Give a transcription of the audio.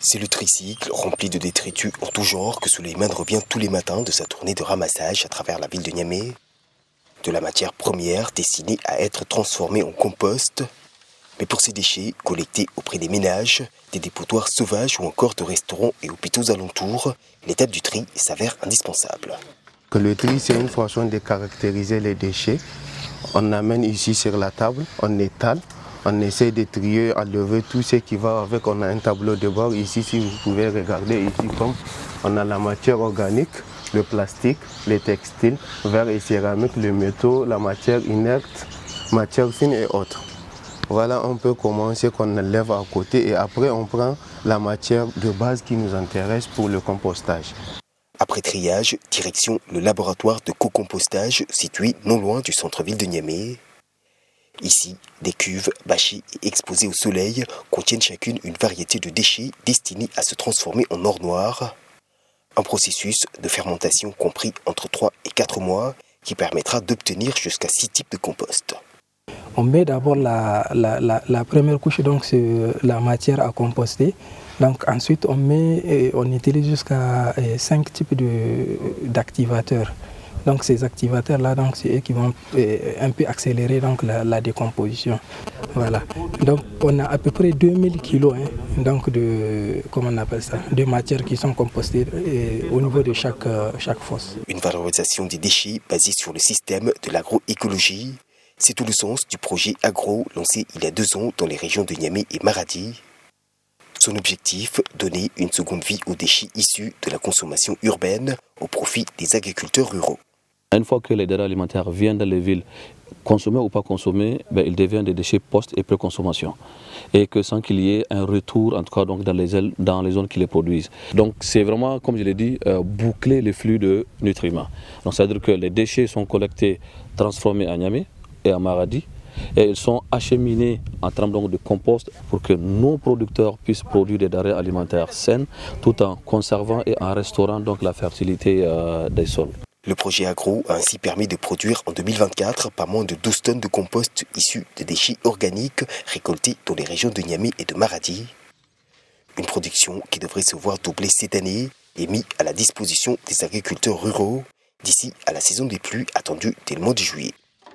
C'est le tricycle rempli de détritus en tout genre que Souleymane revient tous les matins de sa tournée de ramassage à travers la ville de Niamey. De la matière première destinée à être transformée en compost. Mais pour ces déchets collectés auprès des ménages, des dépotoirs sauvages ou encore de restaurants et hôpitaux alentours, l'étape du tri s'avère indispensable. Le tri, c'est une façon de caractériser les déchets. On amène ici sur la table, on étale, on essaie de trier, enlever tout ce qui va avec. On a un tableau de bord ici, si vous pouvez regarder ici, comme on a la matière organique, le plastique, les textiles, verre et céramique, le métaux, la matière inerte, matière fine et autres. Voilà, on peut commencer qu'on enlève à côté et après on prend la matière de base qui nous intéresse pour le compostage. Après triage, direction le laboratoire de co-compostage situé non loin du centre-ville de Niamey. Ici, des cuves bâchées et exposées au soleil contiennent chacune une variété de déchets destinés à se transformer en or noir. Un processus de fermentation compris entre 3 et 4 mois qui permettra d'obtenir jusqu'à 6 types de compost. On met d'abord la première couche, donc c'est la matière à composter. Donc ensuite on utilise jusqu'à 5 types d'activateurs. Donc ces activateurs-là, donc c'est eux qui vont un peu accélérer donc la décomposition. Voilà. Donc on a à peu près 2000 kilos donc de matières qui sont compostées au niveau de chaque fosse. Une valorisation des déchets basée sur le système de l'agroécologie. C'est tout le sens du projet Agro lancé il y a 2 ans dans les régions de Niamey et Maradi. Son objectif, donner une seconde vie aux déchets issus de la consommation urbaine au profit des agriculteurs ruraux. Une fois que les denrées alimentaires viennent dans les villes, consommés ou pas consommés, ils deviennent des déchets post- et pré-consommation. Et que sans qu'il y ait un retour, en tout cas donc, dans les zones qui les produisent. Donc c'est vraiment, comme je l'ai dit, boucler les flux de nutriments. Donc c'est-à-dire que les déchets sont collectés, transformés à Niamey et à Maradi, et ils sont acheminés en termes donc de compost pour que nos producteurs puissent produire des denrées alimentaires saines tout en conservant et en restaurant donc la fertilité des sols. Le projet Agro a ainsi permis de produire en 2024 pas moins de 12 tonnes de compost issus de déchets organiques récoltés dans les régions de Niamey et de Maradi. Une production qui devrait se voir doubler cette année et mise à la disposition des agriculteurs ruraux d'ici à la saison des pluies attendue dès le mois de juillet.